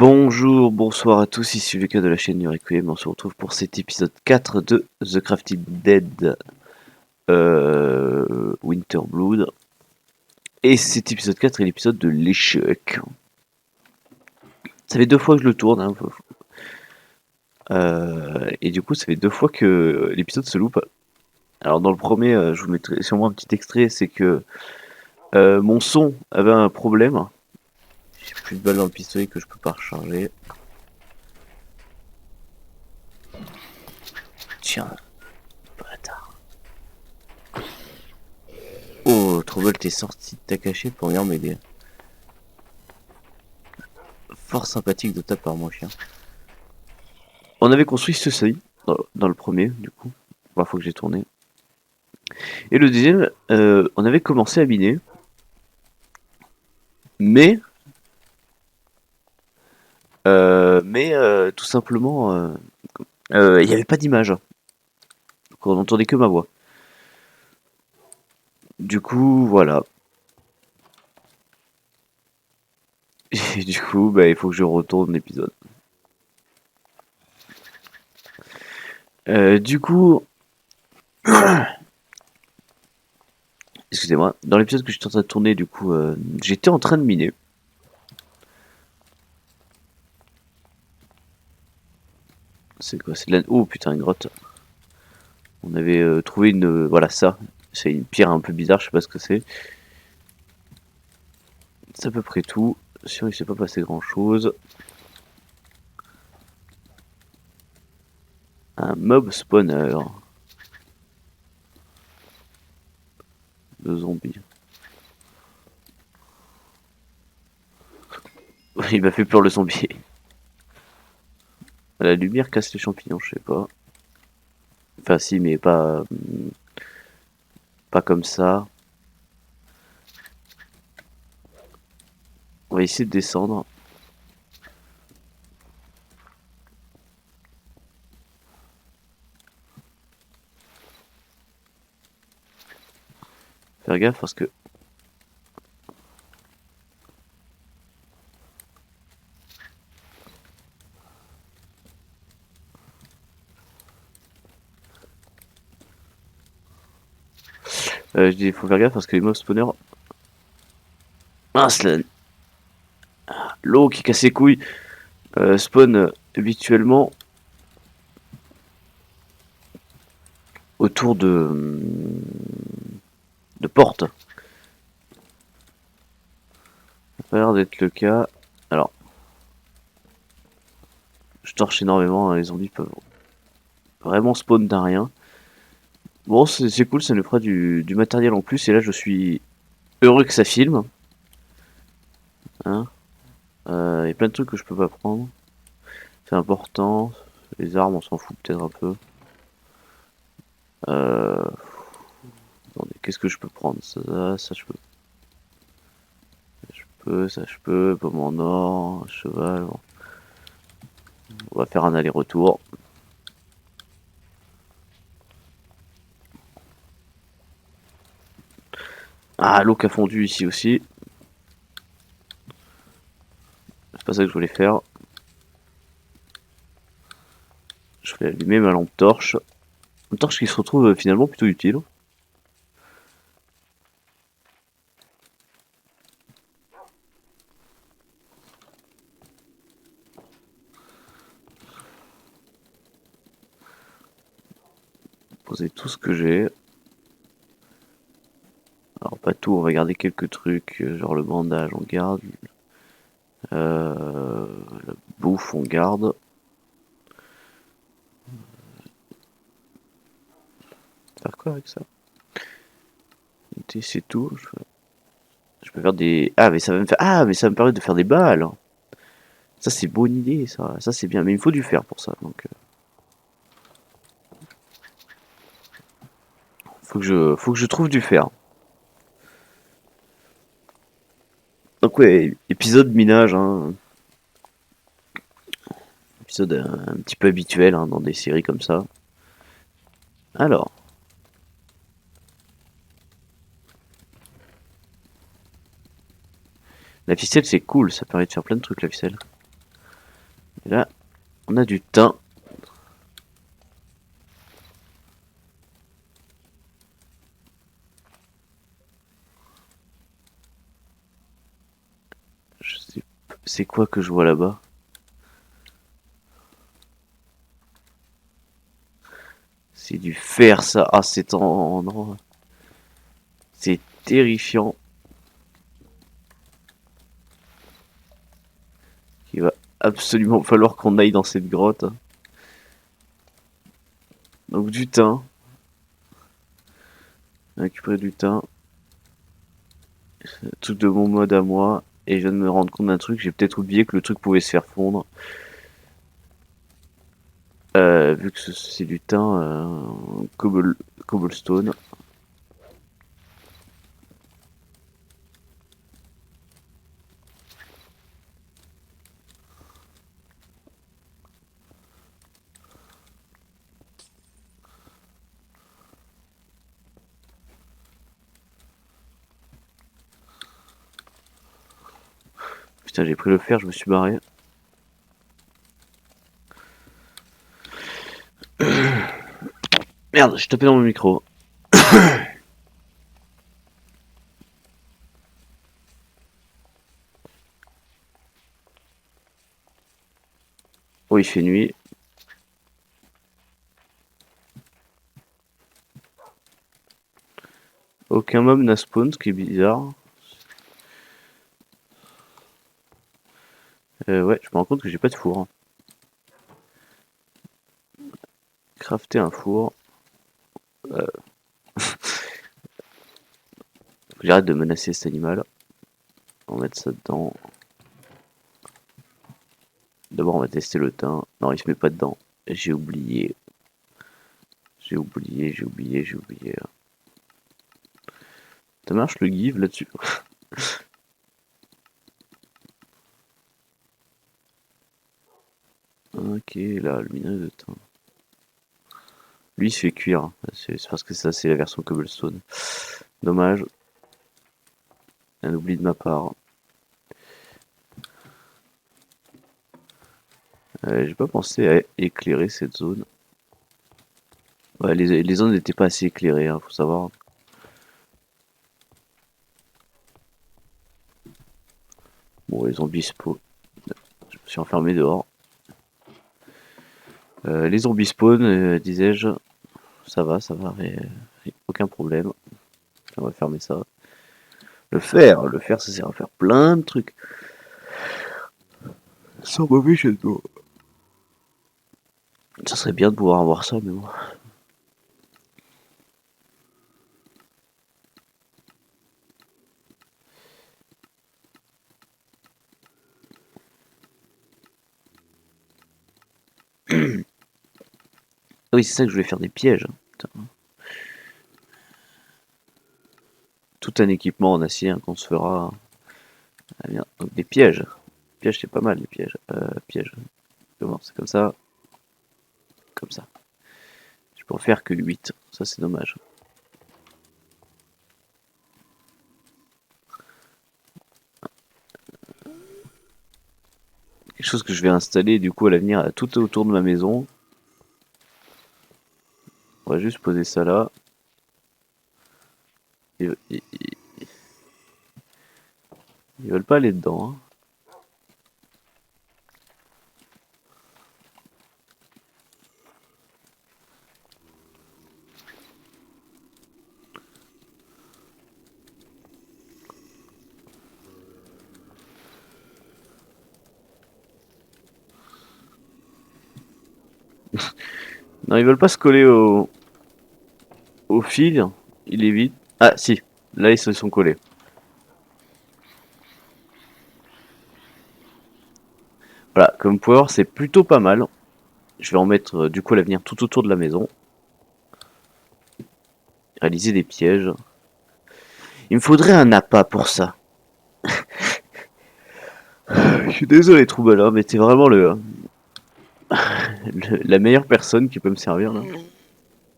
Bonjour, bonsoir à tous, ici Lucas de la chaîne du Requiem. On se retrouve pour cet épisode 4 de The Crafted Dead Winterblood. Et cet épisode 4 est l'épisode de l'échec. Ça fait 2 fois que je le tourne, hein. Et du coup ça fait 2 fois que l'épisode se loupe. Alors dans le premier, je vous mettrai sûrement un petit extrait, c'est que mon son avait un problème. J'ai plus de balles dans le pistolet que je peux pas recharger. Tiens, bâtard. Oh, Trouble, t'es sorti de ta cachette pour venir m'aider. Fort sympathique de ta part, mon chien. On avait construit ce seuil dans le premier, du coup. La fois que j'ai tourné. Et le deuxième, on avait commencé à miner. Mais tout simplement, il n'y avait pas d'image. Donc on n'entendait que ma voix. Du coup, voilà. Et du coup, bah, il faut que je retourne l'épisode. Du coup, excusez-moi, dans l'épisode que j'étais en train de tourner, du coup, j'étais en train de miner. C'est quoi? C'est de la... Oh putain, une grotte. On avait trouvé une... voilà, ça. C'est une pierre un peu bizarre, je sais pas ce que c'est. C'est à peu près tout. Sinon, il s'est pas passé grand chose. Un mob spawner de zombies. Il m'a fait peur le zombie. La lumière casse les champignons, je sais pas. Enfin, si, mais pas comme ça. On va essayer de descendre. Faire gaffe parce que... je dis, il faut faire gaffe parce que les mob spawners... Mince, l'eau qui casse les couilles spawn habituellement autour de portes. Ça a l'air d'être le cas. Alors, je torche énormément, hein, les zombies peuvent vraiment spawn d'un rien. Bon, c'est cool, ça nous fera du matériel en plus. Et là, je suis heureux que ça filme. Hein. Y a plein de trucs que je peux pas prendre. C'est important. Les armes, on s'en fout peut-être un peu. Attendez, qu'est-ce que je peux prendre? Ça je peux. Ça je peux. Pomme en or, cheval. Bon. On va faire un aller-retour. Ah, l'eau qui a fondu ici aussi. C'est pas ça que je voulais faire. Je vais allumer ma lampe torche. Une torche qui se retrouve finalement plutôt utile. Poser tout ce que j'ai. Alors pas tout, on va garder quelques trucs, genre le bandage on garde. La bouffe on garde. Faire quoi avec ça? C'est tout. Je peux faire des... Ah mais ça va me faire... Ah mais ça me permet de faire des balles. Ça c'est bonne idée ça. Ça c'est bien. Mais il me faut du fer pour ça. Donc faut que je trouve du fer. Donc ouais, épisode minage, hein. Épisode un petit peu habituel hein, dans des séries comme ça. Alors. La ficelle c'est cool, ça permet de faire plein de trucs la ficelle. Et là, on a du thym. Je sais pas, c'est quoi que je vois là-bas? C'est du fer, ça. Ah, c'est non, c'est terrifiant. Il va absolument falloir qu'on aille dans cette grotte. Donc du thym. Récupérer du thym. Truc de mon mode à moi. Et je viens de me rendre compte d'un truc. J'ai peut-être oublié que le truc pouvait se faire fondre. Vu que c'est du thym, cobblestone. Putain, j'ai pris le fer, je me suis barré. Merde, j'ai tapé dans mon micro. Oh, il fait nuit. Aucun mob n'a spawn, ce qui est bizarre. Ouais, je me rends compte que j'ai pas de four. Crafter un four. Faut que j'arrête de menacer cet animal. On va mettre ça dedans. D'abord, on va tester le thym. Non, il se met pas dedans. J'ai oublié. J'ai oublié. Ça marche le give là-dessus? Ok, là, le minerai de thym. Lui, il se fait cuire. C'est parce que ça, c'est la version cobblestone. Dommage. Un oubli de ma part. J'ai pas pensé à éclairer cette zone. Ouais, les zones n'étaient pas assez éclairées, hein, faut savoir. Bon, les zombies spawn. Je me suis enfermé dehors. Les zombies spawn, disais-je. Ça va, aucun problème. On va fermer ça. Le fer, ça sert à faire plein de trucs. Sans mauvais jeu de mots. Ça serait bien de pouvoir avoir ça, mais bon. Ah oui, c'est ça que je voulais faire des pièges. Putain. Tout un équipement en acier hein, qu'on se fera. Ah, bien. Donc des pièges. Pièges, c'est pas mal, les pièges. Pièges. Comment? C'est comme ça. Comme ça. Je peux en faire que 8. Ça, c'est dommage. Quelque chose que je vais installer du coup à l'avenir tout autour de ma maison. On va juste poser ça là. Ils veulent pas aller dedans. Hein. Non, ils veulent pas se coller au fil. Il évite. Ah si, là ils se sont collés. Voilà, comme power c'est plutôt pas mal. Je vais en mettre du coup à l'avenir tout autour de la maison. Réaliser des pièges. Il me faudrait un appât pour ça. Je suis désolé Troubala, mais t'es vraiment la meilleure personne qui peut me servir là.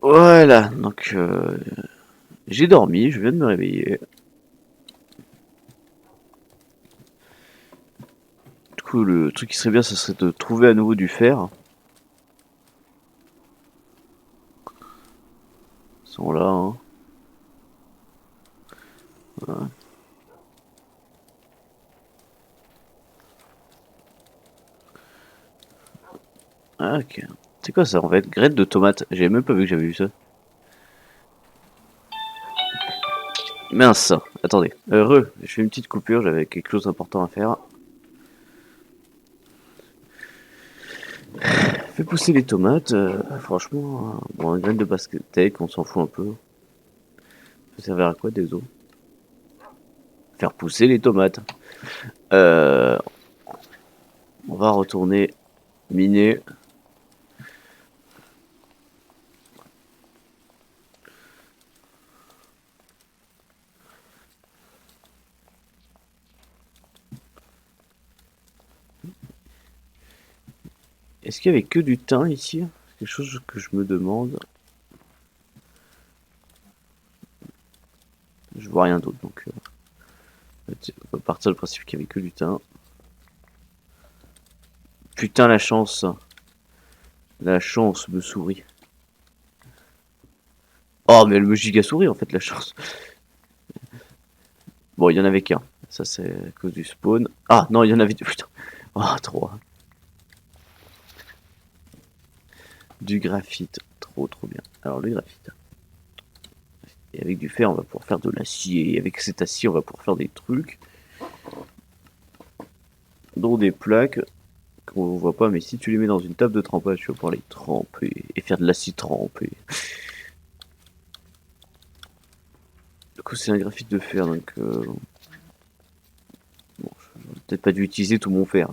Voilà, donc j'ai dormi, je viens de me réveiller. coup, le truc qui serait bien, ça serait de trouver à nouveau du fer. Ils sont là, hein. Voilà. Ah, ok. C'est quoi ça en fait? Graines de tomates. J'avais même pas vu que j'avais vu ça. Mince. Attendez. Heureux. Je fais une petite coupure, j'avais quelque chose d'important à faire. Fais pousser les tomates. Franchement, bon, une graine de pastèque, on s'en fout un peu. Ça servir à quoi des os? Faire pousser les tomates. Euh, on va retourner miner. Est-ce qu'il y avait que du thym ici? C'est quelque chose que je me demande. Je vois rien d'autre donc. On va partir du principe qu'il y avait que du thym. Putain la chance. La chance me sourit. Oh mais elle me giga sourit en fait la chance. Bon il y en avait qu'un. Ça c'est à cause du spawn. Ah non il y en avait deux. Putain. Oh 3. Du graphite. Trop bien. Alors le graphite. Et avec du fer on va pouvoir faire de l'acier. Et avec cet acier on va pouvoir faire des trucs. Dont des plaques qu'on voit pas, mais si tu les mets dans une table de trempage, tu vas pouvoir les tremper et faire de l'acide trempé. Du coup, c'est un graphite de fer, donc bon, j'aurais peut-être pas dû utiliser tout mon fer.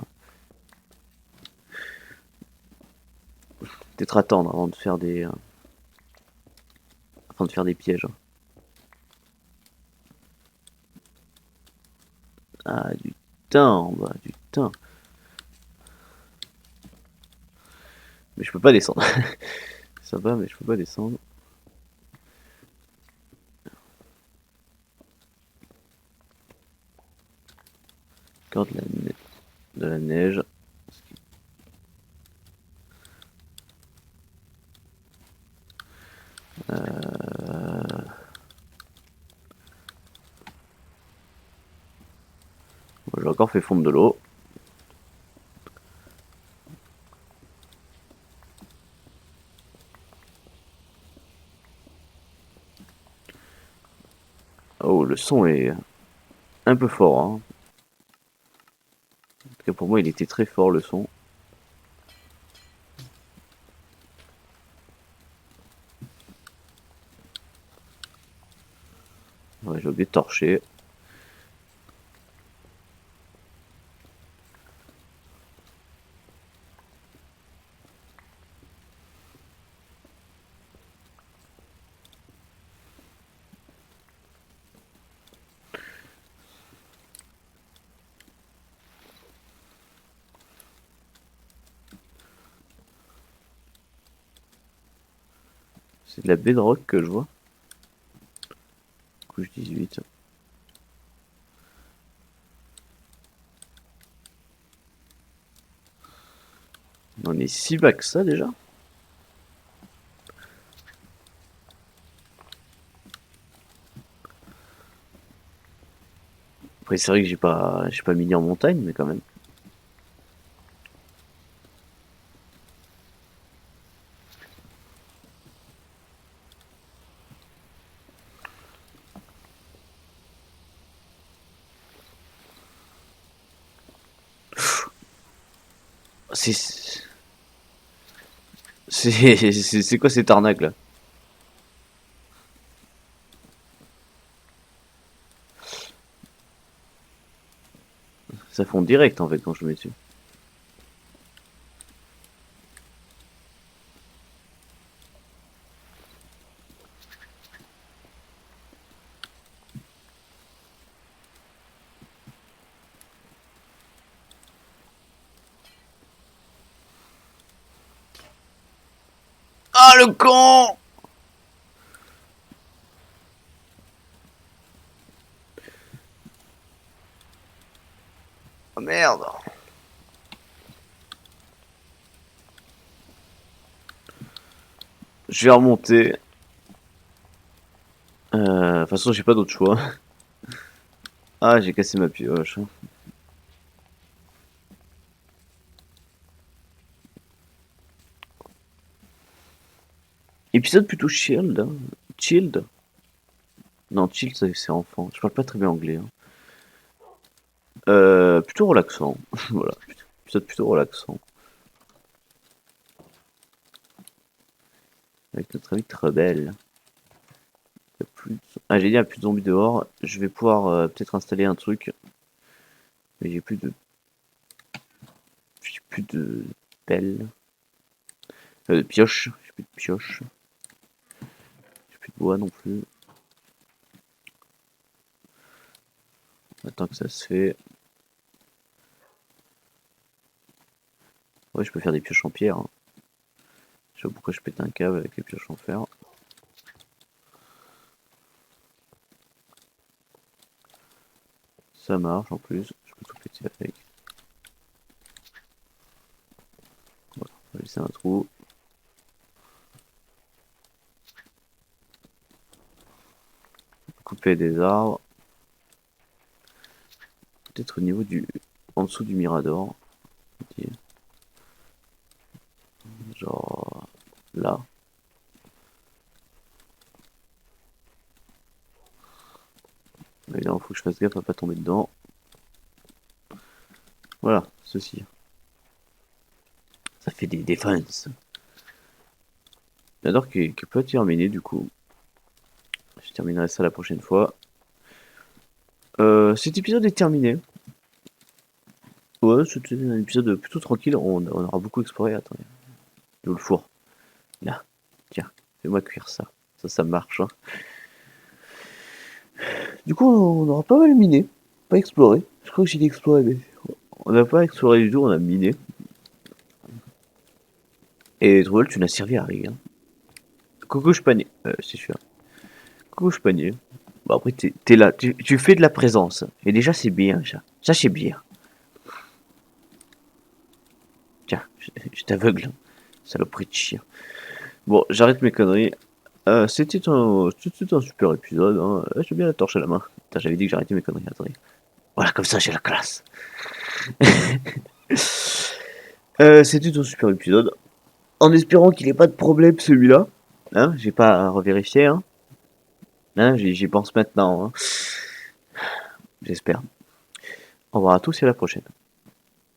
Peut-être attendre avant de faire des pièges. Ah, du thym, bah, du thym. Mais je peux pas descendre. Ça va, mais je peux pas descendre. Encore de la neige. J'ai encore fait fondre de l'eau. Oh, le son est un peu fort, hein. En tout cas, pour moi, il était très fort, le son. Ouais, j'ai oublié de torcher. C'est de la bedrock que je vois. Couche 18. On est si bas que ça déjà. Après c'est vrai que j'ai pas mini en montagne, mais quand même. C'est c'est quoi cette arnaque là? Ça fond direct en fait quand je mets dessus. Ah le con! Oh, merde! Je vais remonter. De toute façon, j'ai pas d'autre choix. Ah, j'ai cassé ma pioche. Épisode plutôt chill, hein. Chilled. Non, chill, c'est enfant. Je parle pas très bien anglais, hein. Plutôt relaxant. Voilà. Épisode plutôt relaxant. Avec notre ami Trebel. Il y a plus de... Ah, j'ai dit, il y a plus de zombies dehors. Je vais pouvoir peut-être installer un truc. Mais j'ai plus de... J'ai plus de pelle. De pioche. J'ai plus de pioche. J'ai plus de bois non plus. Attends que ça se fait. Ouais, je peux faire des pioches en pierre, hein. Je sais pas pourquoi je pète un câble avec les pioches en fer. Ça marche en plus. Je peux tout péter avec. Voilà, on va laisser un trou. Couper des arbres. Peut-être au niveau du... En dessous du mirador. Genre... Là. Mais là, il faut que je fasse gaffe à pas tomber dedans. Voilà, ceci. Ça fait des défenses. J'adore qu'il peut terminer du coup. Je terminerai ça la prochaine fois. Cet épisode est terminé. Ouais, c'était un épisode plutôt tranquille. On aura beaucoup exploré. Attends, où le four? Là, tiens, fais-moi cuire ça. Ça marche, hein. Du coup, on aura pas mal miné. Pas exploré. Je crois que j'ai dit explorer, mais on n'a pas exploré du tout, on a miné. Et Trouvel, tu n'as servi à rien. Coucouche panier, c'est sûr. Coucouche panier. Bon, après, t'es là, tu fais de la présence. Et déjà, c'est bien, ça. Ça, c'est bien. Tiens, je t'aveugle, saloperie de chien. Bon, j'arrête mes conneries. C'était un super épisode, hein. J'ai bien la torche à la main. Putain, j'avais dit que j'arrêtais mes conneries, attendez. Voilà, comme ça, j'ai la classe. C'était un super épisode. En espérant qu'il n'ait pas de problème, celui-là. Hein, j'ai pas à revérifier, hein. Hein, j'y pense maintenant, hein. J'espère. Au revoir à tous et à la prochaine.